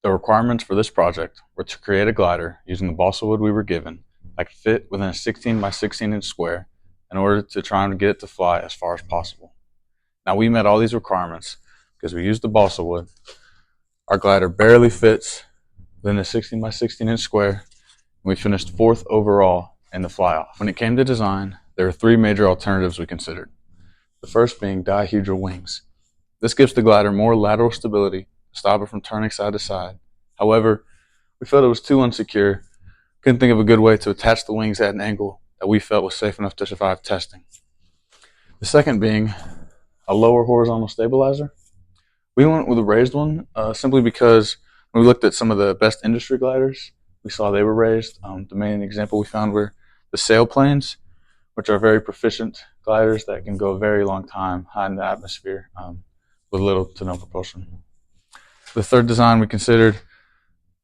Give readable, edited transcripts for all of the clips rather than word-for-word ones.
The requirements for this project were to create a glider using the balsa wood we were given that could fit within a 16 by 16 inch square in order to try and get it to fly as far as possible. Now we met all these requirements because we used the balsa wood. Our glider barely fits within a 16 by 16 inch square, and we finished 4th overall in the fly-off. When it came to design, there were 3 major alternatives we considered. The first being dihedral wings. This gives the glider more lateral stability to stop it from turning side to side. However, we felt it was too unsecure. Couldn't think of a good way to attach the wings at an angle that we felt was safe enough to survive testing. The second being a lower horizontal stabilizer. We went with a raised one simply because when we looked at some of the best industry gliders, we saw they were raised. The main example we found were the sailplanes, which are very proficient gliders that can go a very long time high in the atmosphere with little to no propulsion. The third design we considered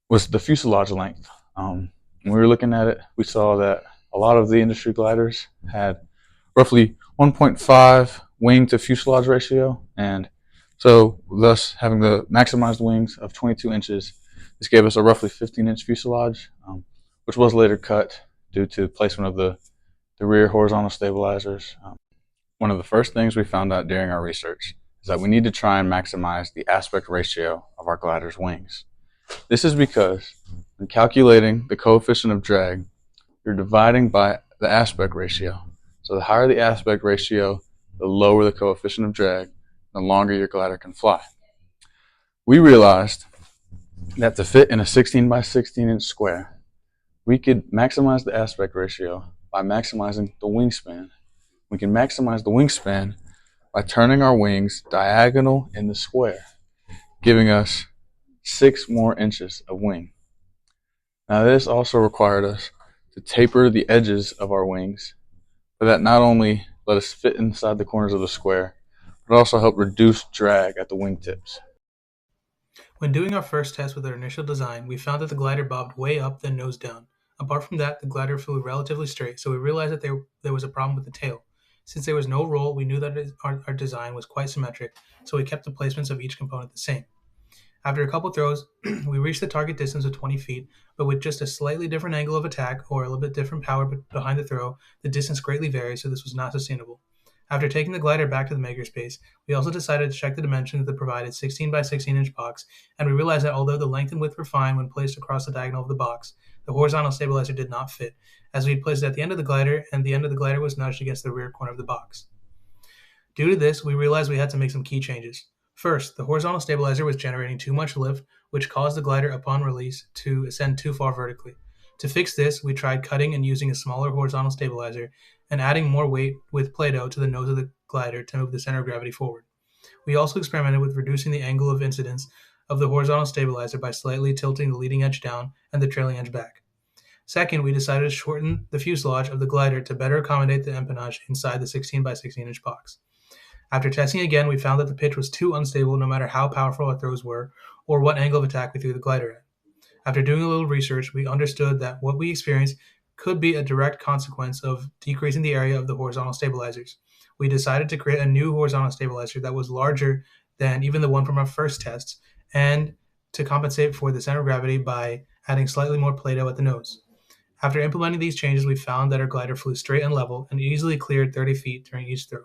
was the fuselage length. When we were looking at it, we saw that a lot of the industry gliders had roughly 1.5 wing to fuselage ratio, and so thus having the maximized wings of 22 inches, this gave us a roughly 15-inch fuselage, which was later cut due to placement of the rear horizontal stabilizers. One of the first things we found out during our research is that we need to try and maximize the aspect ratio of our glider's wings. This is because when calculating the coefficient of drag, you're dividing by the aspect ratio. So the higher the aspect ratio, the lower the coefficient of drag, the longer your glider can fly. We realized that to fit in a 16 by 16 inch square, we could maximize the aspect ratio by maximizing the wingspan. We can maximize the wingspan by turning our wings diagonal in the square, giving us 6 more inches of wing. Now this also required us to taper the edges of our wings, but that not only let us fit inside the corners of the square, but also helped reduce drag at the wingtips. When doing our first test with our initial design, we found that the glider bobbed way up then nose down. Apart from that, the glider flew relatively straight, so we realized that there was a problem with the tail. Since there was no roll, we knew that our design was quite symmetric, so we kept the placements of each component the same. After a couple throws, we reached the target distance of 20 feet, but with just a slightly different angle of attack or a little bit different power behind the throw, the distance greatly varied, so this was not sustainable. After taking the glider back to the makerspace, we also decided to check the dimensions of the provided 16 by 16 inch box, and we realized that although the length and width were fine when placed across the diagonal of the box, the horizontal stabilizer did not fit, as we had placed it at the end of the glider, and the end of the glider was nudged against the rear corner of the box. Due to this, we realized we had to make some key changes. First, the horizontal stabilizer was generating too much lift, which caused the glider upon release to ascend too far vertically. To fix this, we tried cutting and using a smaller horizontal stabilizer and adding more weight with Play-Doh to the nose of the glider to move the center of gravity forward. We also experimented with reducing the angle of incidence of the horizontal stabilizer by slightly tilting the leading edge down and the trailing edge back. Second, we decided to shorten the fuselage of the glider to better accommodate the empennage inside the 16 by 16 inch box. After testing again, we found that the pitch was too unstable no matter how powerful our throws were or what angle of attack we threw the glider at. After doing a little research, we understood that what we experienced could be a direct consequence of decreasing the area of the horizontal stabilizers. We decided to create a new horizontal stabilizer that was larger than even the one from our first tests, and to compensate for the center of gravity by adding slightly more Play-Doh at the nose. After implementing these changes, we found that our glider flew straight and level and easily cleared 30 feet during each throw.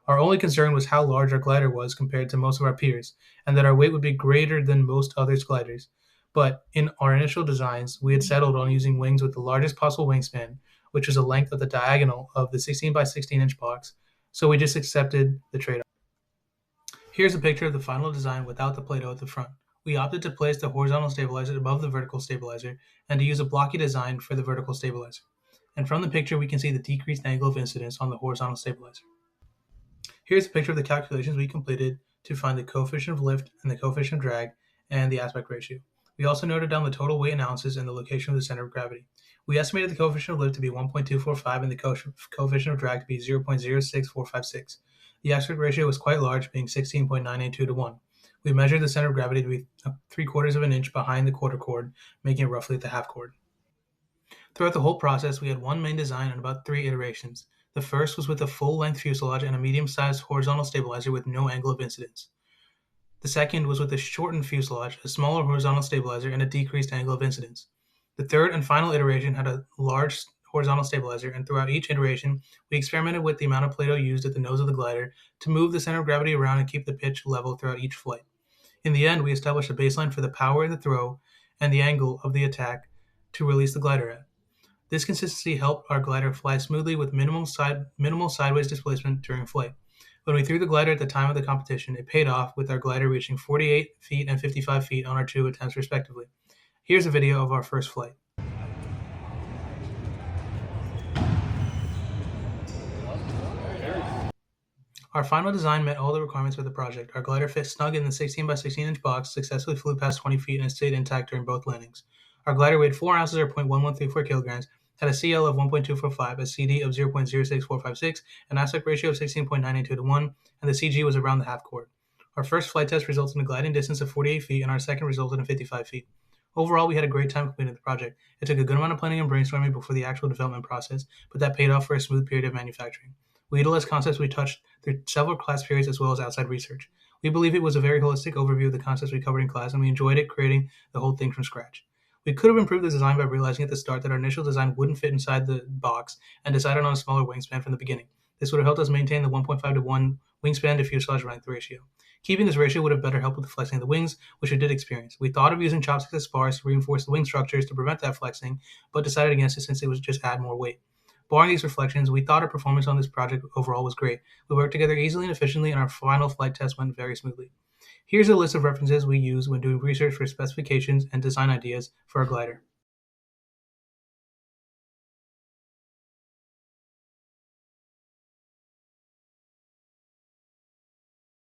Our only concern was how large our glider was compared to most of our peers, and that our weight would be greater than most others' gliders. But in our initial designs, we had settled on using wings with the largest possible wingspan, which was a length of the diagonal of the 16 by 16 inch box, so we just accepted the trade-off. Here's a picture of the final design without the Play-Doh at the front. We opted to place the horizontal stabilizer above the vertical stabilizer and to use a blocky design for the vertical stabilizer. And from the picture, we can see the decreased angle of incidence on the horizontal stabilizer. Here's a picture of the calculations we completed to find the coefficient of lift and the coefficient of drag and the aspect ratio. We also noted down the total weight in ounces and the location of the center of gravity. We estimated the coefficient of lift to be 1.245 and the coefficient of drag to be 0.06456. The aspect ratio was quite large, being 16.982 to 1. We measured the center of gravity to be 3/4 of an inch behind the quarter chord, making it roughly at the half chord. Throughout the whole process, we had one main design and about 3 iterations. The first was with a full-length fuselage and a medium-sized horizontal stabilizer with no angle of incidence. The second was with a shortened fuselage, a smaller horizontal stabilizer, and a decreased angle of incidence. The third and final iteration had a large horizontal stabilizer, and throughout each iteration, we experimented with the amount of Play-Doh used at the nose of the glider to move the center of gravity around and keep the pitch level throughout each flight. In the end, we established a baseline for the power in the throw and the angle of the attack to release the glider at. This consistency helped our glider fly smoothly with minimal sideways displacement during flight. When we threw the glider at the time of the competition, it paid off with our glider reaching 48 feet and 55 feet on our 2 attempts respectively. Here's a video of our first flight. Our final design met all the requirements for the project. Our glider fit snug in the 16 by 16 inch box, successfully flew past 20 feet, and stayed intact during both landings. Our glider weighed 4 ounces or 0.1134 kilograms, had a CL of 1.245, a CD of 0.06456, an aspect ratio of 16.982 to 1, and the CG was around the half chord. Our first flight test resulted in a gliding distance of 48 feet, and our second resulted in 55 feet. Overall, we had a great time completing the project. It took a good amount of planning and brainstorming before the actual development process, but that paid off for a smooth period of manufacturing. We utilized concepts we touched through several class periods as well as outside research. We believe it was a very holistic overview of the concepts we covered in class, and we enjoyed it creating the whole thing from scratch. We could have improved the design by realizing at the start that our initial design wouldn't fit inside the box and decided on a smaller wingspan from the beginning. This would have helped us maintain the 1.5 to 1 wingspan to fuselage length ratio. Keeping this ratio would have better helped with the flexing of the wings, which we did experience. We thought of using chopsticks as spars to reinforce the wing structures to prevent that flexing, but decided against it since it would just add more weight. Barring these reflections, we thought our performance on this project overall was great. We worked together easily and efficiently, and our final flight test went very smoothly. Here's a list of references we use when doing research for specifications and design ideas for our glider.